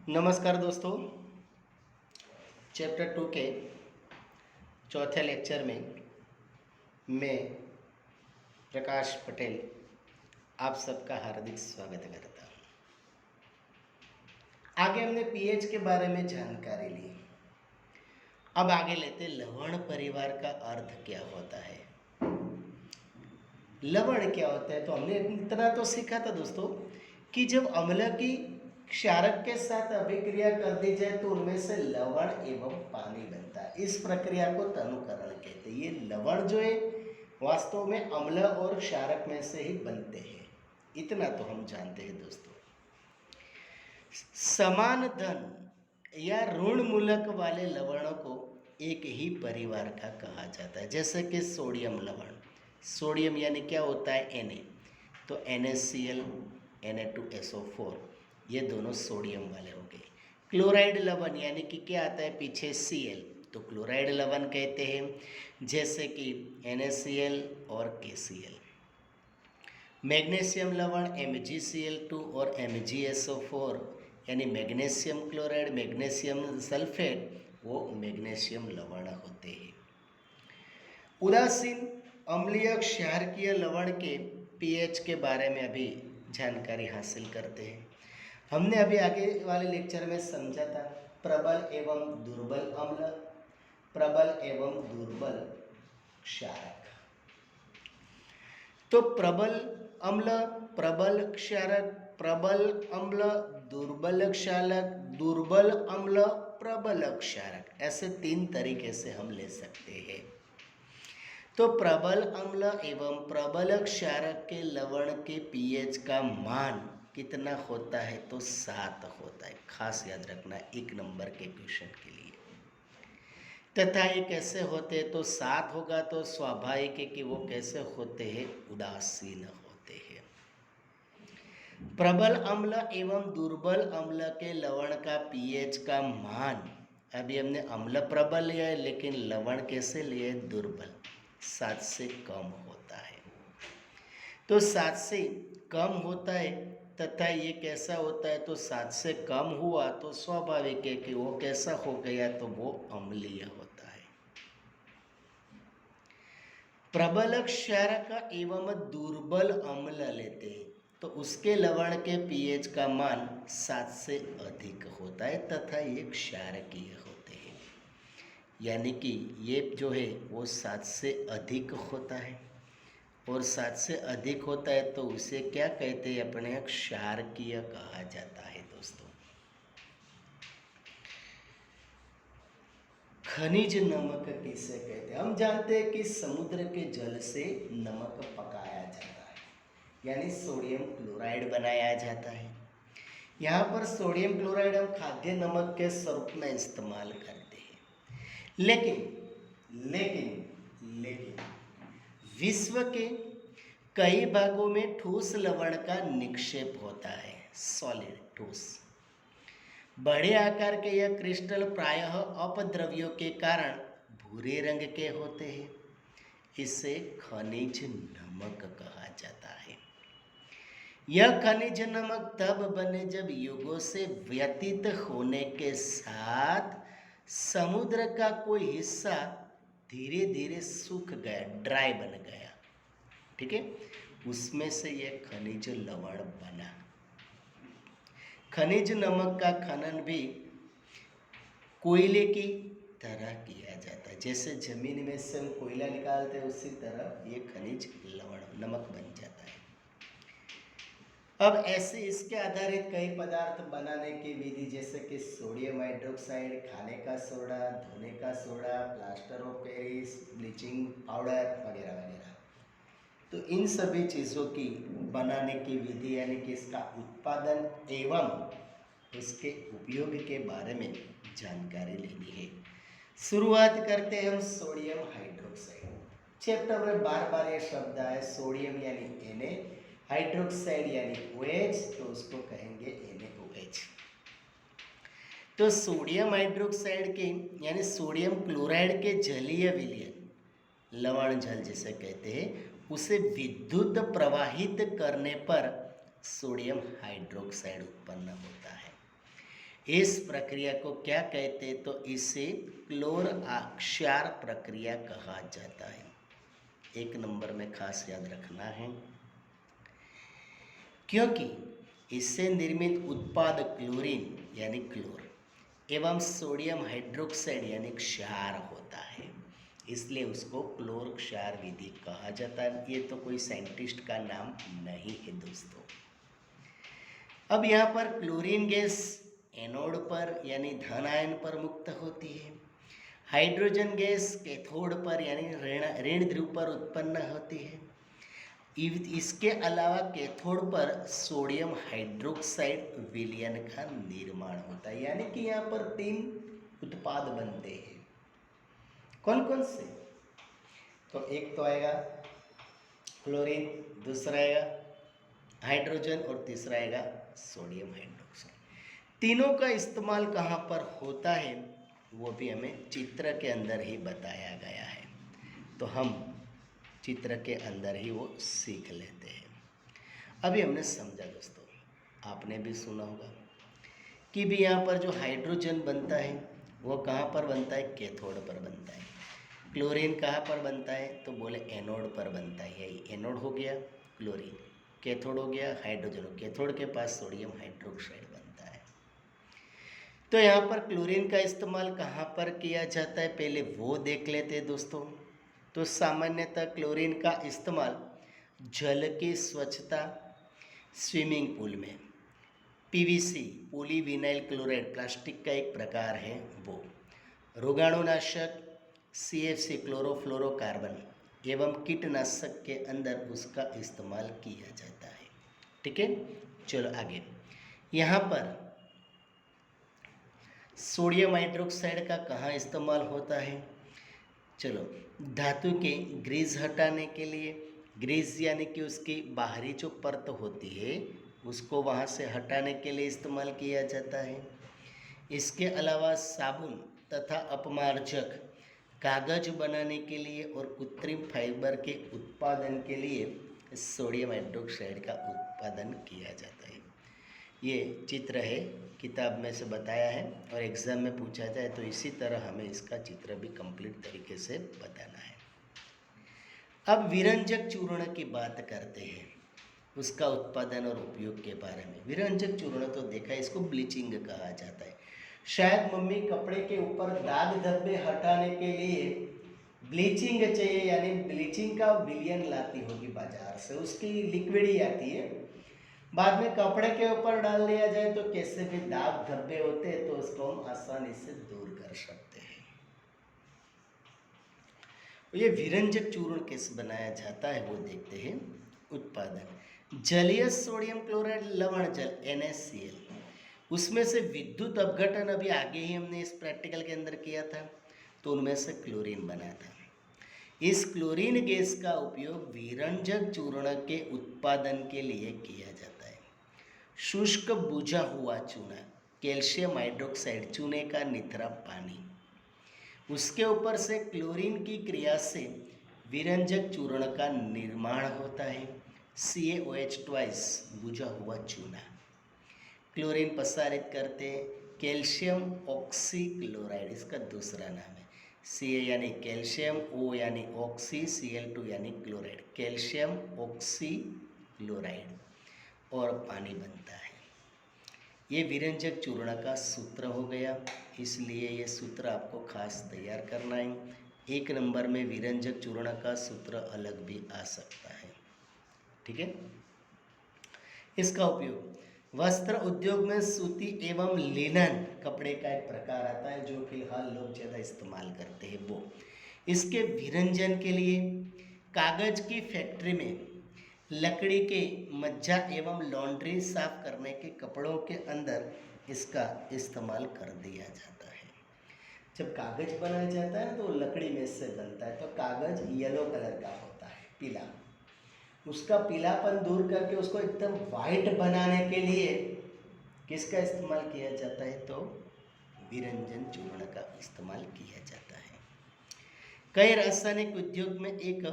नमस्कार दोस्तों। चैप्टर 2 के चौथे लेक्चर में मैं प्रकाश पटेल आप सबका हार्दिक स्वागत करता हूँ। आगे हमने पीएच के बारे में जानकारी ली। अब आगे लेते लवण परिवार का अर्थ क्या होता है। लवण क्या होता है तो हमने इतना तो सीखा था दोस्तों कि जब अम्ल की क्षारक के साथ अभिक्रिया कर दी जाए तो उनमें से लवण एवं पानी बनता है। इस प्रक्रिया को तनुकरण कहते हैं। ये लवण जो है वास्तव में अम्ल और क्षारक में से ही बनते हैं। इतना तो हम जानते हैं दोस्तों। समान धन या ऋण मूलक वाले लवणों को एक ही परिवार का कहा जाता है। जैसे कि सोडियम लवण, सोडियम यानी क्या होता है Na, तो NaCl Na2SO4 ये दोनों सोडियम वाले हो गए। क्लोराइड लवण यानी कि क्या आता है पीछे Cl, तो क्लोराइड लवण कहते हैं, जैसे कि NaCl और KCl। मैग्नीशियम लवण MgCl2 और MgSO4 यानी मैग्नीशियम क्लोराइड, मैग्नीशियम सल्फेट, वो मैग्नीशियम लवण होते हैं। उदासीन अम्लीय क्षारकीय लवण के पीएच के बारे में अभी जानकारी हासिल करते हैं। हमने अभी आगे वाले लेक्चर में समझा था प्रबल एवं दुर्बल अम्ल, प्रबल एवं दुर्बल क्षारक। तो प्रबल अम्ल, प्रबल क्षारक, प्रबल अम्ल, दुर्बल क्षारक, दुर्बल अम्ल, प्रबल क्षारक, ऐसे 3 तरीके से हम ले सकते हैं। तो प्रबल अम्ल एवं प्रबल क्षारक के लवण के पीएच का मान कितना होता है तो 7 होता है। खास याद रखना 1 नंबर के क्वेश्चन के लिए। तथा ये कैसे होते हैं तो 7 होगा तो स्वाभाविक है कि वो कैसे होते हैं, उदासीन होते हैं। प्रबल अम्ल एवं दुर्बल अम्ल के लवण का पीएच का मान, अभी हमने अम्ल प्रबल लिया है लेकिन लवण कैसे लिए, दुर्बल, 7 से कम होता है। तो 7 से कम होता है तथा ये कैसा होता है तो 7 से कम हुआ तो स्वाभाविक है कि वो कैसा हो गया तो वो अम्लीय होता है। प्रबल क्षारक एवं दुर्बल अम्ल लेते हैं तो उसके लवण के पीएच का मान 7 से अधिक होता है तथा ये क्षारकीय होते हैं। यानी कि ये जो है वो 7 से अधिक होता है और 7 से अधिक होता है तो उसे क्या कहते हैं, अपने क्षारकीय कहा जाता है दोस्तों। खनिज नमक किसे कहते हैं, हम जानते हैं कि समुद्र के जल से नमक पकाया जाता है, यानी सोडियम क्लोराइड बनाया जाता है। यहाँ पर सोडियम क्लोराइड हम खाद्य नमक के स्वरूप में इस्तेमाल करते हैं। लेकिन विश्व के कई भागों में ठोस लवण का निक्षेप होता है, सॉलिड ठोस। बड़े आकार के यह क्रिस्टल प्रायः अपद्रव्यों के कारण भूरे रंग के होते हैं। इसे खनिज नमक कहा जाता है। यह खनिज नमक तब बने जब युगों से व्यतीत होने के साथ समुद्र का कोई हिस्सा धीरे धीरे सूख गया, ड्राई बन गया, ठीक है, उसमें से यह खनिज लवण बना। खनिज नमक का खनन भी कोयले की तरह किया जाता है। जैसे जमीन में से हम कोयला निकालते हैं उसी तरह ये खनिज लवण नमक बन जाता है। अब ऐसे इसके आधारित कई पदार्थ बनाने की विधि, जैसे कि सोडियम हाइड्रोक्साइड, खाने का सोडा, धोने का soda, plaster of Paris, bleaching powder वगैरह वगैरह, तो इन सभी चीज़ों की बनाने की विधि यानी कि इसका उत्पादन एवं उसके उपयोग के बारे में जानकारी लेनी है। शुरुआत करते हैं हम सोडियम हाइड्रोक्साइड। चैप्टर में बार बार ये शब्द आए, सोडियम यानी Na, हाइड्रोक्साइड यानी OH, तो उसको कहेंगे NaOH। तो सोडियम हाइड्रोक्साइड के यानी सोडियम क्लोराइड के जलीय विलयन, लवण जल जिसे कहते हैं, उसे विद्युत प्रवाहित करने पर सोडियम हाइड्रोक्साइड उत्पन्न होता है। इस प्रक्रिया को क्या कहते हैं? तो इसे क्लोर क्षार प्रक्रिया कहा जाता है। 1 नंबर में खास याद रखना है, क्योंकि इससे निर्मित उत्पाद क्लोरीन यानी क्लोर एवं सोडियम हाइड्रोक्साइड यानी क्षार होता है, इसलिए उसको क्लोर क्षार विधि कहा जाता है। ये तो कोई साइंटिस्ट का नाम नहीं है दोस्तों। अब यहाँ पर क्लोरीन गैस एनोड पर यानी धन आयन पर मुक्त होती है, हाइड्रोजन गैस कैथोड पर यानी ऋण ध्रुव पर उत्पन्न होती है। इसके अलावा कैथोड पर सोडियम हाइड्रोक्साइड विलयन का निर्माण होता है, यानी कि यहाँ पर 3 उत्पाद बनते हैं। कौन कौन से? तो एक तो आएगा क्लोरीन, दूसरा आएगा हाइड्रोजन और तीसरा आएगा सोडियम हाइड्रोक्साइड। तीनों का इस्तेमाल कहाँ पर होता है वो भी हमें चित्र के अंदर ही बताया गया है, तो हम चित्र के अंदर ही वो सीख लेते हैं। अभी हमने समझा दोस्तों, आपने भी सुना होगा कि भी यहाँ पर जो हाइड्रोजन बनता है वो कहाँ पर बनता है? कैथोड पर बनता है। क्लोरीन कहाँ पर बनता है? तो बोले एनोड पर बनता है। यही एनोड हो गया क्लोरीन, कैथोड हो गया हाइड्रोजन, कैथोड के पास सोडियम हाइड्रोक्साइड बनता है। तो यहाँ पर क्लोरीन का इस्तेमाल कहाँ पर किया जाता है पहले वो देख लेते हैं दोस्तों। तो सामान्यतः क्लोरीन का इस्तेमाल जल की स्वच्छता, स्विमिंग पूल में, पीवीसी पॉलीविनाइल क्लोराइड प्लास्टिक का एक प्रकार है वो, रोगाणुनाशक सीएफसी क्लोरोफ्लोरोकार्बन एवं कीटनाशक के अंदर उसका इस्तेमाल किया जाता है। ठीक है, चलो आगे। यहाँ पर सोडियम हाइड्रोक्साइड का कहाँ इस्तेमाल होता है? चलो, धातु के ग्रीस हटाने के लिए, ग्रीस यानी कि उसकी बाहरी जो परत होती है उसको वहाँ से हटाने के लिए इस्तेमाल किया जाता है। इसके अलावा साबुन तथा अपमार्जक, कागज बनाने के लिए और कृत्रिम फाइबर के उत्पादन के लिए सोडियम हाइड्रोक्साइड का उत्पादन किया जाता है। ये चित्र है, किताब में से बताया है और एग्ज़ाम में पूछा जाए तो इसी तरह हमें इसका चित्र भी कंप्लीट तरीके से बताना है। अब विरंजक चूर्ण की बात करते हैं, उसका उत्पादन और उपयोग के बारे में। विरंजक चूर्ण तो देखा है, इसको ब्लीचिंग कहा जाता है। शायद मम्मी कपड़े के ऊपर दाग धब्बे हटाने के लिए ब्लीचिंग चाहिए, यानी ब्लीचिंग का विलयन लाती होगी बाजार से, उसकी लिक्विड ही आती है, बाद में कपड़े के ऊपर डाल दिया जाए तो कैसे भी दाग धब्बे होते हैं तो उसको हम आसानी से दूर कर सकते हैं। ये विरंजक चूर्ण कैसे बनाया जाता है वो देखते हैं। उत्पादन, जलीय सोडियम क्लोराइड लवण जल NaCl, उसमें से विद्युत अपघटन अभी आगे ही हमने इस प्रैक्टिकल के अंदर किया था, तो उनमें से क्लोरीन बना था। इस क्लोरीन गैस का उपयोग विरंजक चूर्ण के उत्पादन के लिए किया जाता है। शुष्क बुझा हुआ चूना, कैल्शियम हाइड्रोक्साइड, चूने का निथरा पानी, उसके ऊपर से क्लोरीन की क्रिया से विरंजक चूर्ण का निर्माण होता है। CaOH2 बुझा हुआ चूना, क्लोरीन प्रसारित करते हैं, कैल्शियम ऑक्सीक्लोराइड इसका दूसरा नाम है। Ca यानी कैल्शियम, O यानी ऑक्सी, Cl2 यानी क्लोराइड, कैल्शियम ऑक्सीक्लोराइड और पानी बनता है। ये विरंजक चूर्ण का सूत्र हो गया, इसलिए ये सूत्र आपको खास तैयार करना है। 1 नंबर में विरंजक चूर्ण का सूत्र अलग भी आ सकता है। ठीक है, इसका उपयोग वस्त्र उद्योग में सूती एवं लिनन कपड़े का एक प्रकार आता है जो फिलहाल लोग ज़्यादा इस्तेमाल करते हैं वो, इसके विरंजन के लिए कागज की फैक्ट्री में लकड़ी के मज्जा एवं लॉन्ड्री साफ करने के कपड़ों के अंदर इसका इस्तेमाल कर दिया जाता है। जब कागज बनाया जाता है तो लकड़ी में से बनता है, तो कागज येलो कलर का होता है, पीला, उसका पीलापन दूर करके उसको एकदम वाइट बनाने के लिए किसका इस्तेमाल किया जाता है? तो विरंजन चूर्ण का इस्तेमाल किया जाता है। कई रासायनिक उद्योग में एक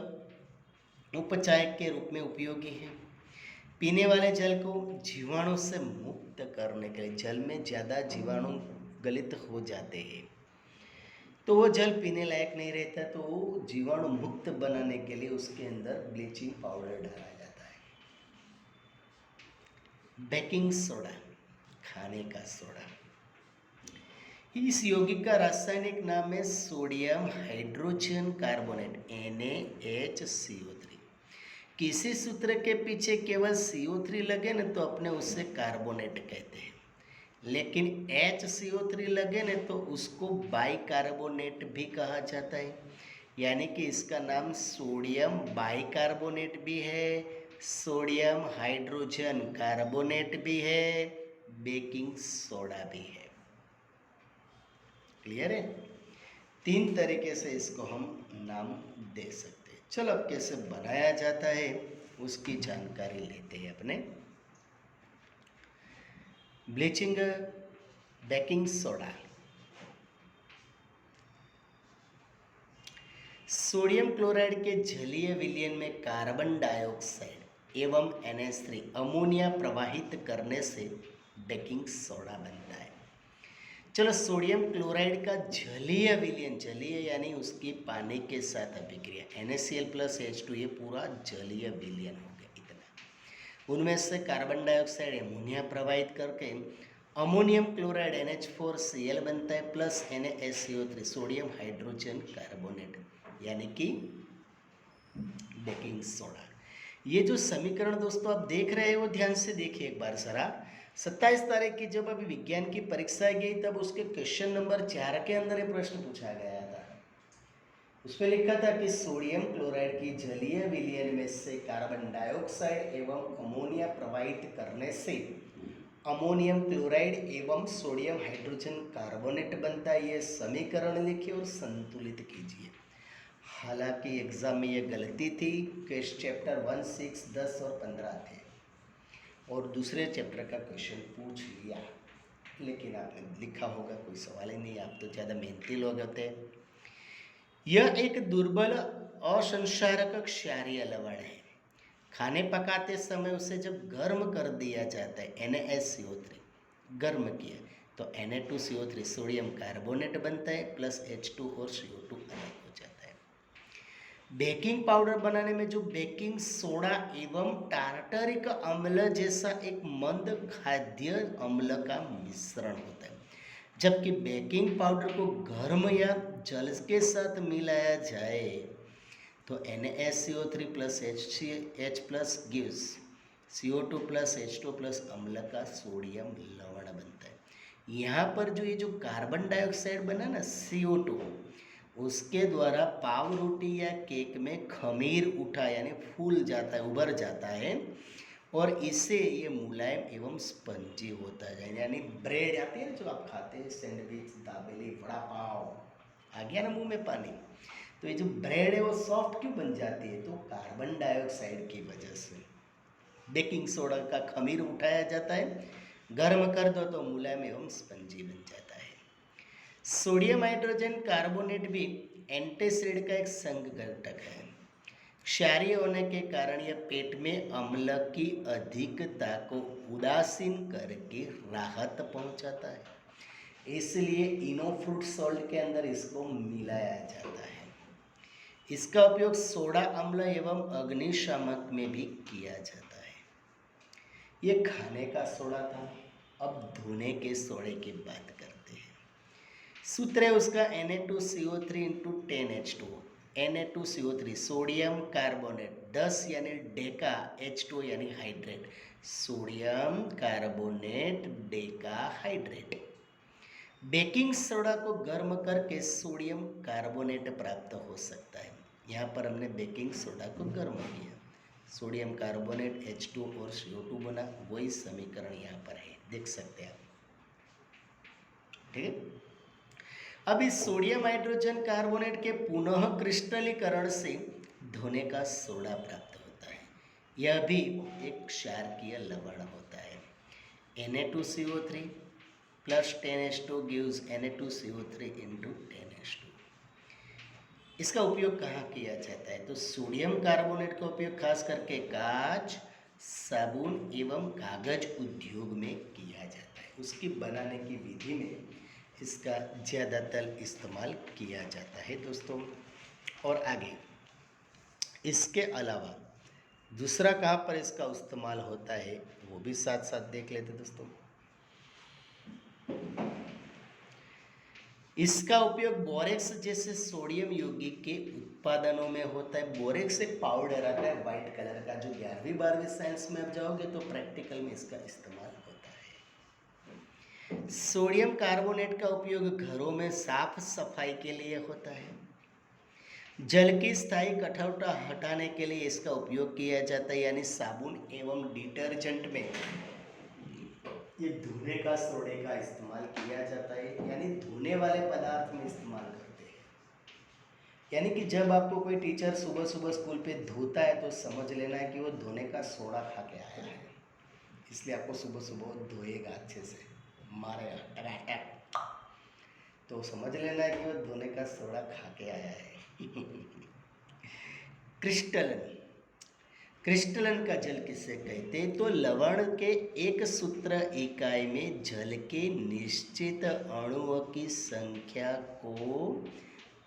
उपचायक के रूप में उपयोगी है। पीने वाले जल को जीवाणु से मुक्त करने के लिए, जल में ज़्यादा जीवाणु गलित हो जाते हैं तो वो जल पीने लायक नहीं रहता, तो वो जीवाणु मुक्त बनाने के लिए उसके अंदर ब्लीचिंग पाउडर डाला जाता है। बेकिंग सोडा, खाने का सोडा, इस यौगिक का रासायनिक नाम है सोडियम हाइड्रोजन कार्बोनेट NaHCO3। किसी सूत्र के पीछे केवल CO3 लगे ना तो अपने उससे कार्बोनेट कहते हैं, लेकिन HCO3 लगे ना तो उसको बाइकार्बोनेट भी कहा जाता है, यानी कि इसका नाम सोडियम बाइकार्बोनेट भी है, सोडियम हाइड्रोजन कार्बोनेट भी है, बेकिंग सोडा भी है। क्लियर है? 3 तरीके से इसको हम नाम दे सकते हैं। चलो अब कैसे बनाया जाता है उसकी जानकारी लेते हैं अपने। Bleaching baking soda, sodium chloride के जलीय विलयन में कार्बन डाइऑक्साइड एवं NH3 अमोनिया प्रवाहित करने से बेकिंग सोडा बनता है। चलो, सोडियम क्लोराइड का जलीय विलयन, जलीय यानी उसकी पानी के साथ अभिक्रिया, NaCl+H2, ये पूरा जलीय विलयन हो गया इतना। उनमें से कार्बन डाइऑक्साइड अमोनिया प्रवाहित करके अमोनियम क्लोराइड NH4Cl बनता है plus NaSCO3 sodium hydrogen carbonate, यानी कि बेकिंग सोडा। ये जो समीकरण दोस्तों आप देख रहे हैं वो ध्यान से देखिए एक बार जरा। 27 तारीख की जब अभी विज्ञान की परीक्षा गई तब उसके क्वेश्चन नंबर 4 के अंदर ये प्रश्न पूछा गया था। उसमें लिखा था कि सोडियम क्लोराइड की जलीय विलयन में से कार्बन डाइऑक्साइड एवं अमोनिया प्रवाहित करने से अमोनियम क्लोराइड एवं सोडियम हाइड्रोजन कार्बोनेट बनता है। ये समीकरण लिखिए और संतुलित कीजिए। हालांकि एग्जाम में ये गलती थी कि चैप्टर 1, 6, 10 और 15 थे और दूसरे चैप्टर का क्वेश्चन पूछ लिया, लेकिन आपने लिखा होगा, कोई सवाल ही नहीं, आप तो ज़्यादा मेहनती लोग होते हैं। यह एक दुर्बल असंक्षारक क्षारीय लवण है। खाने पकाते समय उसे जब गर्म कर दिया जाता है, NaSCO3 गर्म किया तो Na2CO3 सोडियम कार्बोनेट बनता है प्लस H2 और CO2 अलग हो जाता है। बेकिंग पाउडर बनाने में जो बेकिंग सोडा एवं टार्टरिक अम्ल जैसा एक मंद खाद्य अम्ल का मिश्रण होता है, जबकि बेकिंग पाउडर को गर्म या जल के साथ मिलाया जाए तो NaSCO3 plus H plus gives CO2 plus H2 plus अम्ल का सोडियम लवण बनता है। यहाँ पर जो ये जो कार्बन डाइऑक्साइड बना ना CO2, उसके द्वारा पाव रोटी या केक में खमीर उठा यानी फूल जाता है, उभर जाता है और इससे ये मुलायम एवं स्पंजी होता है। यानी ब्रेड आती है ना जो आप खाते हैं, सैंडविच, दाबेली, वड़ा पाव, आ गया ना मुंह में पानी, तो ये जो ब्रेड है वो सॉफ्ट क्यों बन जाती है? तो कार्बन डाइऑक्साइड की वजह से। बेकिंग सोडा का खमीर उठाया जाता है, गर्म कर दो तो मुलायम एवं स्पंजी बन जाता है। सोडियम हाइड्रोजन कार्बोनेट भी एंटीसिड का एक संघ घटक है। क्षारीय होने के कारण यह पेट में अम्ल की अधिकता को उदासीन करके राहत पहुंचाता है, इसलिए इनोफ्रूट सॉल्ट के अंदर इसको मिलाया जाता है। इसका उपयोग सोडा अम्ल एवं अग्निशामक में भी किया जाता है। ये खाने का सोडा था। अब धोने के सोडे की बात करते हैं। सूत्र है उसका Na2CO3 × 10H2। Na2CO3 sodium carbonate 10 यानी डेका, H2 यानी hydrate, sodium carbonate Deka hydrate. Baking soda को गर्म करके सोडियम कार्बोनेट प्राप्त हो सकता है। यहाँ पर हमने बेकिंग सोडा को गर्म किया, सोडियम कार्बोनेट H2 और CO2 बना, वही समीकरण यहाँ पर है, देख सकते हैं आप। ठीक है। अब इस सोडियम हाइड्रोजन कार्बोनेट के पुनः क्रिस्टलीकरण से धोने का सोडा प्राप्त होता है। यह भी एक क्षारकीय लवण होता है। Na2CO3 plus 10H2 gives Na2CO3 × 10H2। इसका उपयोग कहाँ किया जाता है? तो सोडियम कार्बोनेट का उपयोग खास करके कांच, साबुन एवं कागज उद्योग में किया जाता है। उसकी बनाने की विधि में इसका ज़्यादातर इस्तेमाल किया जाता है दोस्तों। और आगे इसके अलावा दूसरा कहाँ पर इसका इस्तेमाल होता है वो भी साथ साथ देख लेते दोस्तों। इसका उपयोग बोरेक्स जैसे सोडियम यौगिक के उत्पादनों में होता है। बोरेक्स एक पाउडर आता है व्हाइट कलर का, जो 11वीं 12वीं साइंस में आप जाओगे तो प्रैक्टिकल में इसका इस्तेमाल होता है। सोडियम कार्बोनेट का उपयोग घरों में साफ सफाई के लिए होता है। जल की स्थायी कठोरता हटाने के लिए इसका उपयोग किया जाता है, यानी साबुन एवं डिटर्जेंट में ये धोने का सोडे का इस्तेमाल किया जाता है, यानी धोने वाले पदार्थ में इस्तेमाल करते हैं। यानी कि जब आपको कोई टीचर सुबह सुबह स्कूल पे धोता है तो समझ लेना है कि वो धोने का सोडा खा के आया है, इसलिए आपको सुबह सुबह धोएगा, अच्छे से मारेगा टकाटक, तो समझ लेना है कि वो धोने का सोडा खा के आया है। क्रिस्टलन, क्रिस्टलन का जल किसे कहते हैं? तो लवण के एक सूत्र इकाई में जल के निश्चित अणुओं की संख्या को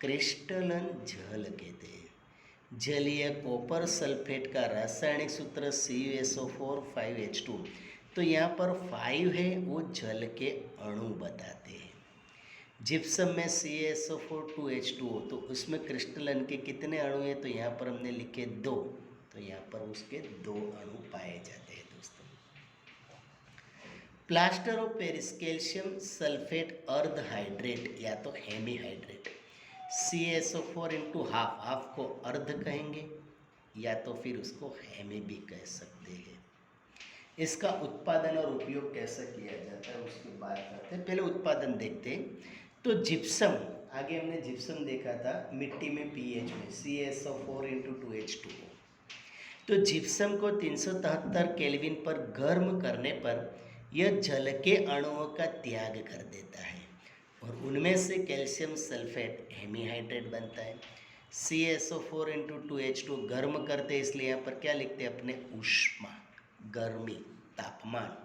क्रिस्टलन जल कहते हैं। जलीय कॉपर सल्फेट का रासायनिक सूत्र CuSO4 5H2, तो यहाँ पर 5 है, वो जल के अणु बताते हैं। जिप्सम में CaSO4 2H2O, तो उसमें क्रिस्टलन के कितने अणु हैं? तो यहाँ पर हमने लिखे 2, तो यहाँ पर उसके 2 अणु पाए जाते हैं दोस्तों। Plaster of Paris calcium sulphate अर्ध हाइड्रेट या तो Hemy hydrate, CaSO4 into half को अर्ध कहेंगे या तो फिर उसको हेमी भी कह सकते हैं। इसका उत्पादन और उपयोग कैसे किया जाता है उसकी बात करते हैं। पहले उत्पादन देखते हैं। तो जिप्सम, आगे हमने जिप्सम देखा था मिट्टी में pH में CaSO4 इंटू 2H2O। तो जिप्सम को 373 केल्विन पर गर्म करने पर यह जल के अणुओं का त्याग कर देता है और उनमें से कैल्शियम सल्फेट हेमीहाइड्रेट बनता है। CaSO4 इंटू 2H2 गर्म करते, इसलिए यहाँ पर क्या लिखते हैं अपने? ऊष्मा, गर्मी, तापमान।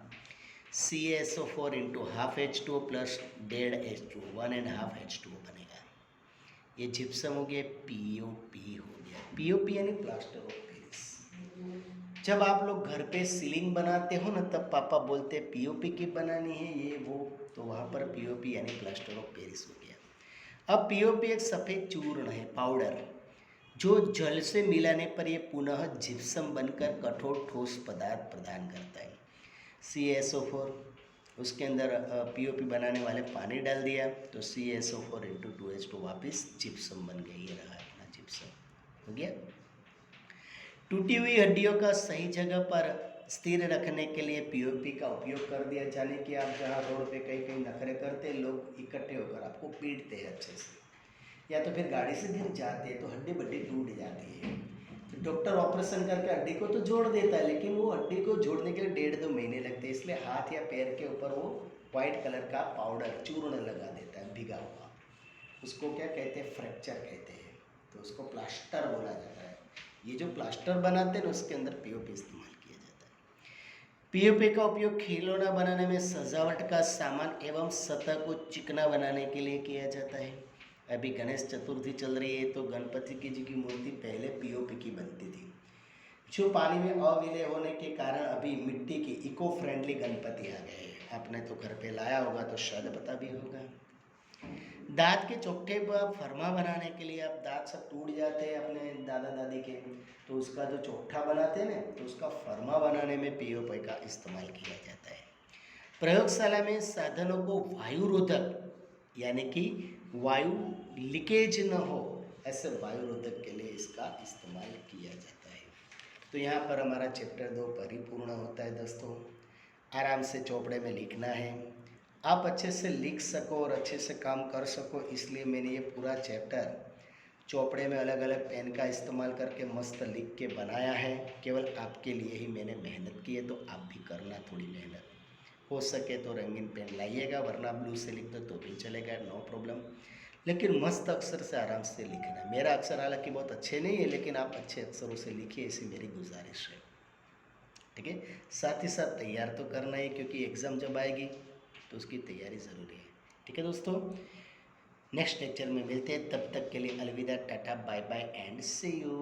CaSO4 into half H2O plus 1.5 H2O, 1.5 H2O बनेगा। ये जिप्सम हो गया, POP हो गया। POP यानी प्लास्टर ऑफ पेरिस। जब आप लोग घर पे सीलिंग बनाते हो ना, तब पापा बोलते हैं POP की बनानी है ये वो, तो वहाँ पर POP यानी प्लास्टर ऑफ पेरिस हो गया। अब POP एक सफ़ेद चूर्ण है, पाउडर, जो जल से मिलाने पर ये पुनः जिप्सम बनकर कठोर ठोस पदार्थ प्रदान करता है। CaSO4, उसके अंदर POP बनाने वाले पानी डाल दिया तो CaSO4 इंटू 2H2 वापिस जिप्सम बन गया। ये रहा अपना जिप्सम, हो गया। टूटी हुई हड्डियों का सही जगह पर स्थिर रखने के लिए POP का उपयोग कर दिया, जाने कि आप जहाँ रोड पे कहीं कहीं नखरे करते, लोग इकट्ठे होकर आपको पीटते हैं अच्छे से, या तो फिर गाड़ी से गिर जाते हैं तो हड्डी बड्डी टूट जाती है। तो डॉक्टर ऑपरेशन करके हड्डी को तो जोड़ देता है, लेकिन वो हड्डी को जोड़ने के लिए 1.5-2 महीने लगते हैं, इसलिए हाथ या पैर के ऊपर वो वाइट कलर का पाउडर चूर्ण लगा देता है भिगा हुआ। उसको क्या कहते हैं? फ्रैक्चर कहते हैं, तो उसको प्लास्टर बोला जाता है। ये जो प्लास्टर बनाते हैं ना, उसके अंदर POP इस्तेमाल किया जाता है। POP का उपयोग खिलौना बनाने में, सजावट का सामान एवं सतह को चिकना बनाने के लिए किया जाता है। अभी गणेश चतुर्थी चल रही है, तो गणपति जी की मूर्ति पहले POP की बनती थी, जो पानी में अविलय होने के कारण अभी मिट्टी की इको फ्रेंडली गणपति आ गए हैं। आपने तो घर पे लाया होगा तो शायद पता भी होगा। दांत के चोखे पर फरमा बनाने के लिए, आप दांत सब टूट जाते हैं अपने दादा दादी के, तो उसका जो चोखा बनाते हैं ना, तो उसका फरमा बनाने में POP का इस्तेमाल किया जाता है। प्रयोगशाला में साधनों को वायुरोधक, यानी कि वायु लीकेज न हो, ऐसे वायुरोधक के लिए इसका इस्तेमाल किया जाता है। तो यहाँ पर हमारा चैप्टर 2 परिपूर्ण होता है दोस्तों। आराम से चौपड़े में लिखना है, आप अच्छे से लिख सको और अच्छे से काम कर सको, इसलिए मैंने ये पूरा चैप्टर चौपड़े में अलग अलग पेन का इस्तेमाल करके मस्त लिख के बनाया है। केवल आपके लिए ही मैंने मेहनत की है, तो आप भी करना थोड़ी मेहनत। हो सके तो रंगीन पेन लाइएगा, वरना ब्लू से लिख दो तो भी चलेगा, नो प्रॉब्लम, लेकिन मस्त अक्षर से आराम से लिखना। मेरा अक्षर हालांकि बहुत अच्छे नहीं है, लेकिन आप अच्छे अक्षरों से लिखिए, ऐसी मेरी गुजारिश है। ठीक है। साथ ही साथ तैयार तो करना है, क्योंकि एग्ज़ाम जब आएगी तो उसकी तैयारी ज़रूरी है। ठीक है दोस्तों, नेक्स्ट लेक्चर में मिलते हैं, तब तक के लिए अलविदा, tata, bye bye and see you.